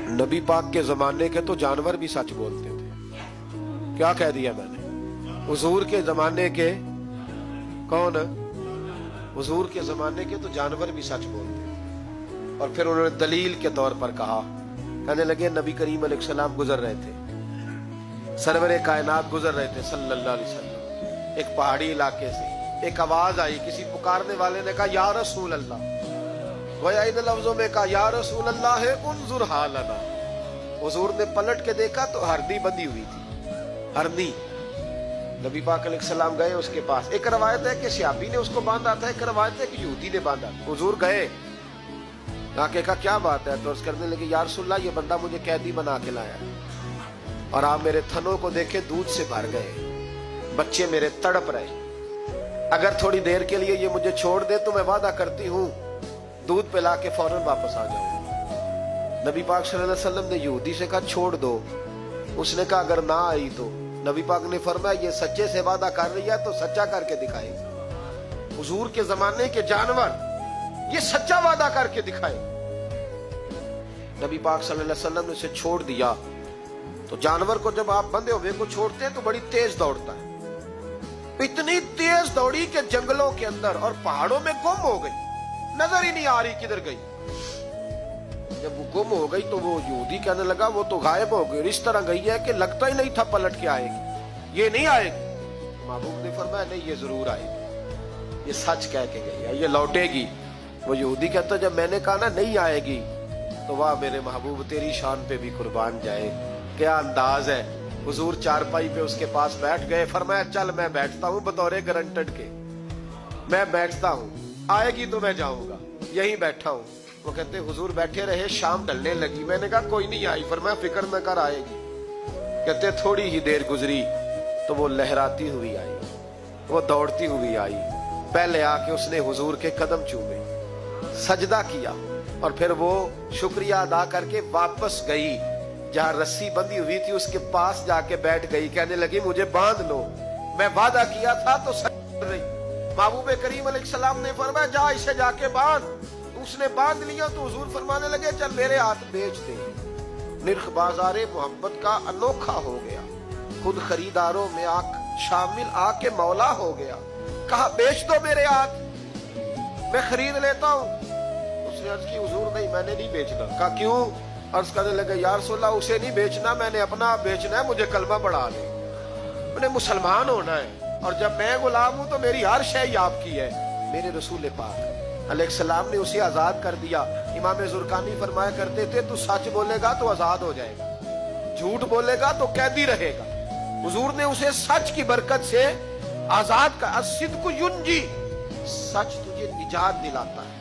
नबी पाक के जमाने के तो जानवर भी सच बोलते थे। क्या कह दिया मैंने? हुजूर के जमाने के कौन? हुजूर के जमाने के तो जानवर भी सच बोलते थे। और फिर उन्होंने दलील के तौर पर कहा, कहने लगे नबी करीम अलैहिस्सलाम गुजर रहे थे, सरवरे कायनात गुजर रहे थे सल्लल्लाहु अलैहि वसल्लम, एक पहाड़ी इलाके से एक आवाज आई, किसी पुकारने वाले ने कहा या रसूल अल्लाह, गोया इन लफ्जों में कहा या रसूल अल्लाह है उन्जुर हालना। हुजूर ने पलट के देखा तो हरनी बंधी हुई थी, हरनी। नबी पाक अलैहिस्सलाम गए उसके पास। एक रवायत है कि सहाबी ने उसको बांधा था, एक रवायत है कि यहूदी ने बांधा। हुजूर गए, आके कहा क्या बात है? तो अर्ज करने लगे या रसूल अल्लाह, ये बंदा मुझे कैदी बना के लाया और आप मेरे थनों को देखे दूध से भर गए, बच्चे मेरे तड़प रहे, अगर थोड़ी देर के लिए ये मुझे छोड़ दे तो मैं वादा करती हूँ दूध पिला के फौरन वापस आ जाऊंगा। नबी पाक सल्लल्लाहु अलैहि वसल्लम ने यहूदी से कहा छोड़ दो। उसने कहा अगर ना आई तो? नबी पाक ने फरमाया ये सच्चे से वादा कर रही है तो सच्चा करके दिखाए। हुजूर के जमाने के जानवर ये सच्चा वादा करके दिखाए। नबी पाक सल्लल्लाहु अलैहि वसल्लम ने उसे छोड़ दिया। तो जानवर को जब आप बंधे हुए को छोड़ते हैं तो बड़ी तेज दौड़ता है। इतनी तेज दौड़ी कि जंगलों के अंदर और पहाड़ों में गुम हो गई, नजर ही नहीं आ रही किधर गई। जब वो गुम हो गई तो वो यहूदी कहने लगा वो तो गायब हो गई, इस तरह गई है कि लगता ही नहीं था पलट के आएगी, ये नहीं आएगी। महबूब ने फरमाया नहीं ये जरूर आएगी, ये सच कह के गई है, ये लौटेगी। वो यहूदी कहता जब मैंने कहा ना नहीं आएगी तो वाह मेरे महबूब तेरी शान पे भी कुर्बान जाए, क्या अंदाज है। हुजूर चारपाई पे उसके पास बैठ गए, फरमाया चल मैं बैठता हूँ बतौरे गारंटेड के, मैं बैठता हूँ, आएगी तो मैं जाऊंगा, यहीं बैठा हूँ। वो कहते हुजूर बैठे रहे, शाम ढलने लगी, मैंने कहा कोई नहीं आई, फरमाया फिक्र न कर आएगी। कहते थोड़ी ही देर गुजरी तो वो लहराती हुई आई, वो दौड़ती हुई आई, पहले आके उसने हुजूर के कदम चूमे, सजदा किया और फिर वो शुक्रिया अदा करके वापस गई, जहां रस्सी बंधी हुई थी उसके पास जाके बैठ गई। कहने लगी मुझे बांध लो, मैं वादा किया था तो सच रही। महबूब करीम अलैहिस्सलाम ने फरमाया जा इसे जाके बांध। उसने बांध लिया तो हुजूर फरमाने लगे चल मेरे हाथ बेच दे। निर्ख बाजारे मोहब्बत का अनोखा हो गया, खुद खरीदारों में शामिल आके मौला हो गया। कहा बेच दो मेरे हाथ, मैं खरीद लेता हूँ। उसने अर्ज की हुजूर नहीं मैंने नहीं बेचना। कहा क्यों? अर्ज करने लगे या रसूल अल्लाह उसे नहीं बेचना, मैंने अपना आप बेचना है, मुझे कलमा पढ़ा दे, मैंने मुसलमान होना है और जब मैं गुलाम हूं तो मेरी हर शय आपकी है। मेरे रसूल पाक अलैहिस्सलाम ने उसे आजाद कर दिया। इमाम जुरकानी फरमाया करते थे तू सच बोलेगा तो आजाद हो जाएगा, झूठ बोलेगा तो कैदी रहेगा। हुजूर ने उसे सच की बरकत से आजाद का, अस्सिद्क़ु युंजी, सच तुझे निजात दिलाता है।